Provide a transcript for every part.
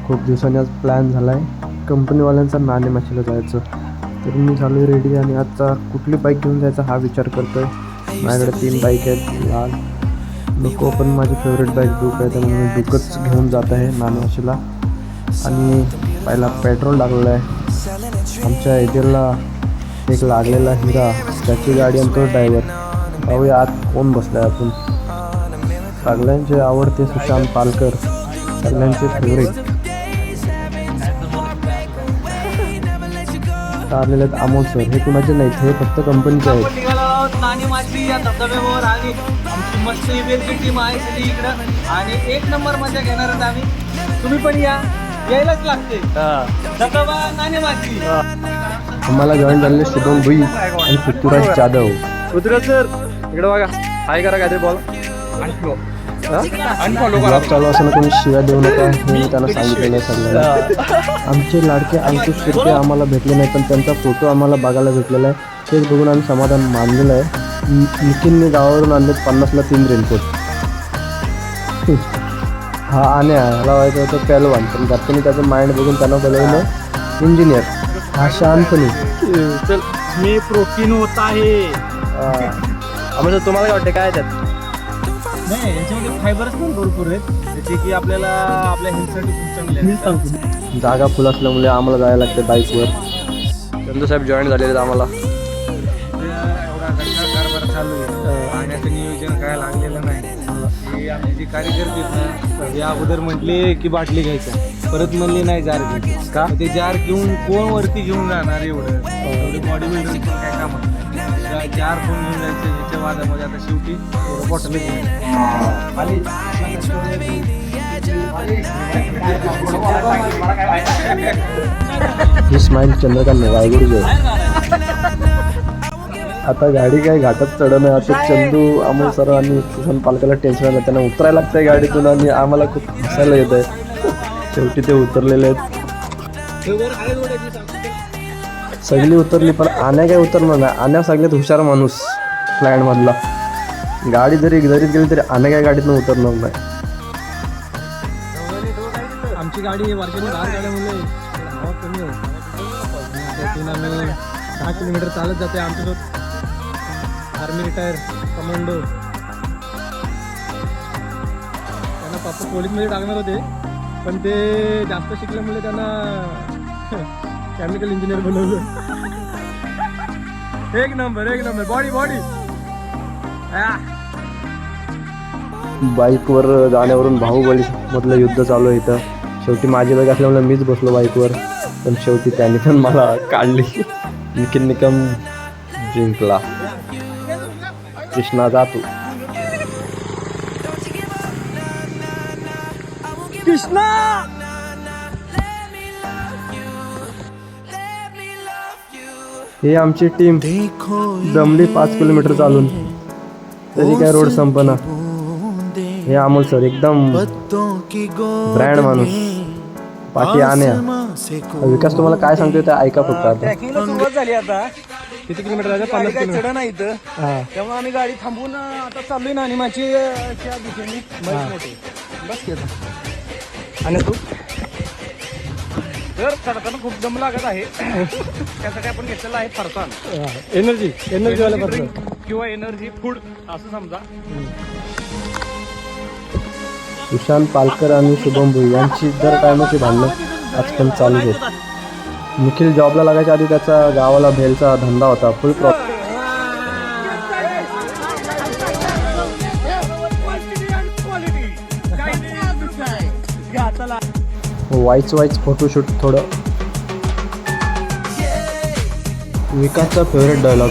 खूप दिवसांनी आज प्लॅन झाला आहे कंपनीवाल्यांचा नाणेमाचीला जायचं. तर मी झालो आहे रेडी आणि आजचा कुठली बाईक घेऊन जायचा हा विचार करतो आहे. माझ्याकडे 3 बाईक आहेत. लाल नको पण माझी फेवरेट बाईक डूक आहे, त्यामुळे मी डूकच घेऊन जात आहे नाणेमाचीला. आणि पहिला पेट्रोल टाकलेलं आहे. आमच्या एरियाला एक लागलेला हिरा, त्याची गाडी आणि तो ड्रायव्हर. पाहूया आत कोण बसला आहे. आपण सगळ्यांचे आवडते सुशांत पालकर, सगळ्यांचे फेवरेट. आलेले आहेत अमोल सर. हे कुणाचे नाहीत, हे फक्त कंपनीचे आहेत. नाणेमाची या धबधब्यावर आणि आमची मस्त इव्हेंटची टीम आहे सगळी इकडं आणि 1 नंबर मजा घेणार आहोत आम्ही. तुम्ही पण यायलाच लागते धबधबा नाणेमाची. आम्हाला जॉईन झालेले शुभम भुई आणि पृथ्वीराज जाधव. पृथ्वीराज सर इकडे बघा, हाय करा काहीतरी बॉल. ब्लॉग चालू असताना कोणी शिव्या देऊ नका हे मी त्यांना सांगितलेलं आहे सगळ्यांना. आमचे लाडके अंकुश शिर्के आम्हाला भेटले नाही, पण त्यांचा फोटो आम्हाला बघायला भेटलेला आहे. तेच बघून आम्ही समाधान मानलेलं आहे. निखिलने गावावरून आणलेत 50ला 3 रेनकोट. हा आणि ह्याला व्हायचं होतं पहलवान, पण घरच्यांनी त्याचं माइंड बघून त्यांना बोलवलं इंजिनियर. हा शांतपणे चल मी प्रोटीन होत आहे. आम्हाला तुम्हाला काय वाटतं काय त्यात? नाही याच्यामध्ये फायबरच पण भरपूर आहेत जे की आपल्याला आपल्या हेल्थसाठी खूप चांगले आहेत. जागा फुल असल्यामुळे आम्हाला जायला लागते बाईकवर. चंदू साहेब जॉईन झालेले आहेत आम्हाला. एवढा कारभार चालू आहे, पाण्याचं नियोजन काय लागलेलं नाही. हे आमचे जे कार्यकर्ते आहेत ना, हे अगोदर म्हटले की बाटली घ्यायच्या, परत म्हणले नाही जार घ्यायची. का ते जार घेऊन कोण वरती घेऊन जाणार एवढं बॉडी बिल्डर काय काम आहे. जार कोण घेऊन जायचं याच्या वादामध्ये आता शेवटी बॉटल ही स्माईल चंद्रकांत रायगुडचे. आता गाडी काय घाटात चढणं. आता चंदू अमोल सर आणि सुशांत पालकाला टेन्शन आलं, त्यांना उतरायला लागतंय गाडीतून आणि आम्हाला खूप हसायला येत आहे. शेवटी ते उतरलेले आहेत. सगळी उतरली पण आण्या काय उतरणार नाही. आण्या सगळ्यात हुशार माणूस फ्लॅटमधला. गाडी जरी गेली तरी आण्या काय गाडीतून उतरणार नाही. आमची गाडी वर्षाने 10 गाड्यामुळे हवा कमी होती. त्यातून आम्ही 10 किलोमीटर चालत जाते. आमच्यासोबत आर्मी रिटायर कमांडो, त्यांना पापा पोलीसमध्ये टाकणार होते, पण ते जास्त शिकल्यामुळे त्यांना केमिकल इंजिनियर बनवलं. एक नंबर बॉडी बाईकवर जाण्यावरून बाहुबली मधलं युद्ध चालू आहे इथं. शेवटी माझी बाईक असल्यामुळे मीच बसलो बाईकवर, पण शेवटी त्याने पण मला काढली. निखिल निकम जिंकला. कृष्णा जातो. कृष्णा हे आमची टीम दमली 5 किलोमीटर चालून, तरी काय रोड संपना. हे अमोल सर एकदम ब्रँड माणूस. पाठी आण्या. विकास तुम्हाला काय सांगतोय ते ऐका फक्त. आता सुरुवात झाली. आता किती किलोमीटर आहे? 50 किलोमीटर. चढ नाही इथं, त्यामुळे आम्ही गाडी थांबवून आता चाललोय नाणेमाची त्या दिशेने. बस केलं आणि तू तर चढताना खूप दम लागत आहे. त्यासाठी आपण घेतलेला आहे फरसान एनर्जी वाला किंवा एनर्जी फूड असं समजा. सुशांत पालकर आणि शुभम भुई यांची दर टायमाची भांडणं आज पण चालू आहेत. निखिल जॉबला लागायच्या आधी त्याचा गावाला भेलचा धंदा होता. फुल वाईच फोटोशूट. थोडं विकासचा फेवरेट डायलॉग.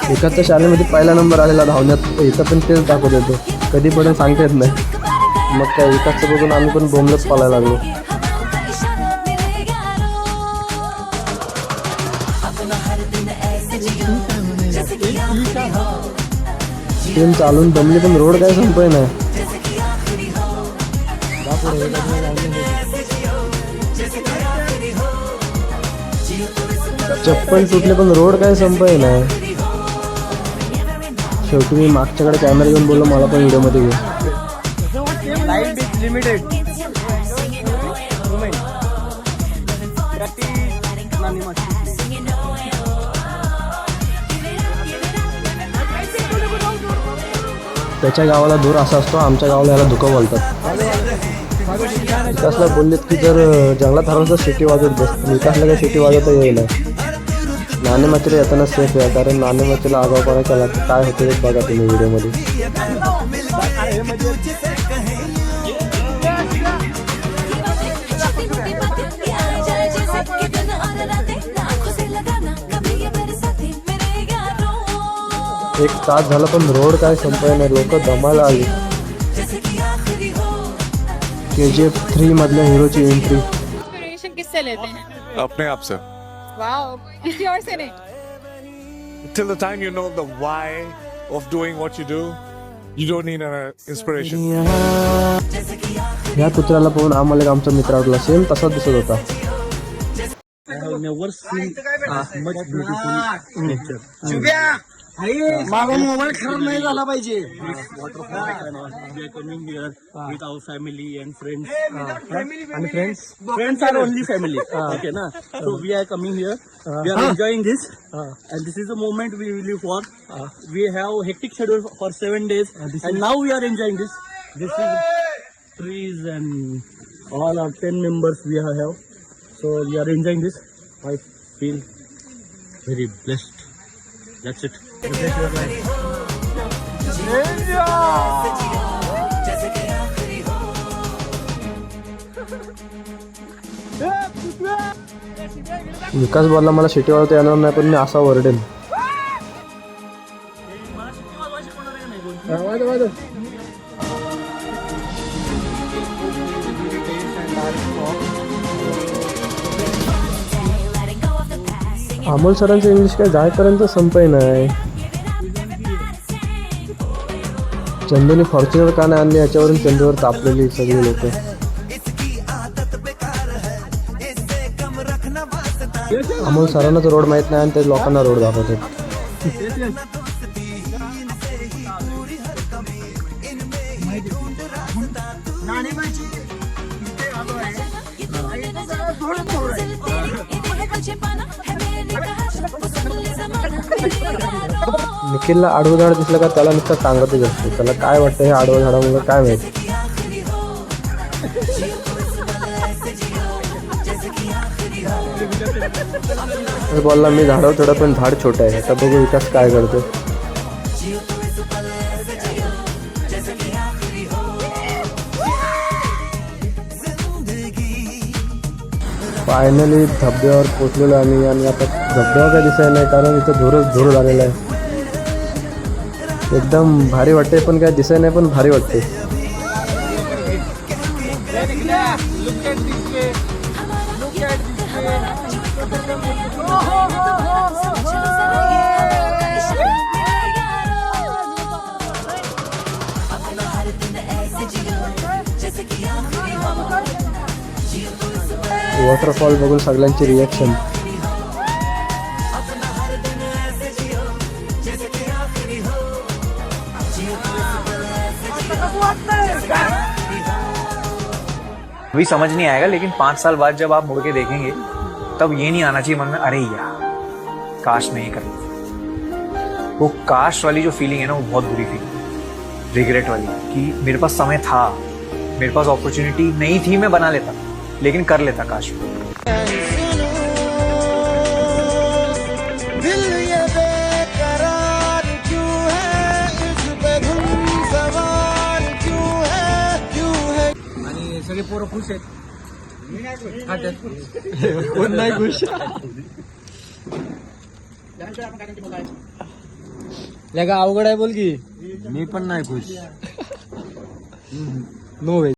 विकासच्या शाळेमध्ये पहिला नंबर आलेला धावण्यात. इथं पण तेच दाखवत येतो, कधी पण सांगता येत नाही. मग काय विकासचं बघून आम्ही पण बोंबलत पालायला लागलो. ट्रेन चालून दमली पण रोड काय संपय नाही. चप्पल तुटले पण रोड काय संपय नाही. शेवटी मी मागच्याकडे कॅमेरा घेऊन बोललो मला पण व्हिडिओमध्ये घे. Life is limited. त्याच्या गावाला धूर असा असतो, आमच्या गावाला याला धुकं बोलतात. विकासला बोललेत की जर जंगलात हरवलं तर सिटी वाजवत बस. विकासला काही सिटी वाजवता येईल. नाणेमाचीला येताना सेफ आहे, कारण नाणेमाचीला आगाऊपणा केला काय होते बघा तुम्ही व्हिडिओमध्ये. एक तास झाला पण रोड काय संपय नाही. लोक दमाला आली. KGF 3 मधल्या हिरोची एंट्री. इंस्पिरेशन किससे लेते हैं? अपने आप से. वाओ, किसी और से नहीं. Till the time you know the why of doing what you do, you don't need an inspiration. या कुत्र्याला पाहून आम्हाला एक आमचा मित्र आवडला, सेम तसाच दिसत होता. माझा मोबाईल खराब नाही झाला पाहिजे. with our family and friends. आणि friends Friends are only family. Okay, na? So we are coming here. We are enjoying this, and this is the moment we live for. We have hectic schedule for 7 days, and now we are enjoying this. This is trees and all our 10 members we have. So we are enjoying this. I feel very blessed. That's it. विकास बोलला मला city वाजवता येणार नाही, पण मी असा वरडेन. अमोल सरांचं English काय जायपर्यंत संपय नाही. चंदूने फॉर्च्युनर का नाही आणली याच्यावरून चंदूवर तापलेली सगळी लोक. अमोल सरांनाच रोड माहित नाही आणि ते लोकांना रोड दाखवतात. निखिलला आडवं झाड दिसलं का त्याला नुसतं सांगतच असतो. त्याला काय वाटतं हे आडवं झाडामुळे काय माहिती. बोलला मी झाडावर चढा पण झाड छोटं आहे. आता बघू विकास काय करतो. फायनली धबधब्यावर पोचलेलो आम्ही. आणि आता धबधबा काय दिसायला नाही कारण इथं धूरच धूर झालेला आहे. एकदम भारी वाटते पण काय दिसाय नाही पण भारी वाटते. वॉटरफॉल बघून सगळ्यांची रिॲक्शन. अभी समझ नहीं आएगा, लेकिन 5 साल बाद जब आप मुड़ के देखेंगे तब ये नहीं आना चाहिए मन में, अरे यार काश मैं ये कर लेता. वो काश वाली जो फीलिंग है ना, वो बहुत बुरी फीलिंग, रिग्रेट वाली, कि मेरे पास समय था, मेरे पास अपॉर्चुनिटी नहीं थी, मैं बना लेता लेकिन कर लेता काश. आणि सगळे पोरं खुश आहेत. कोण नाही खुश. लगा अवघड आहे बोल की. मी पण नाही खुश. नो वे.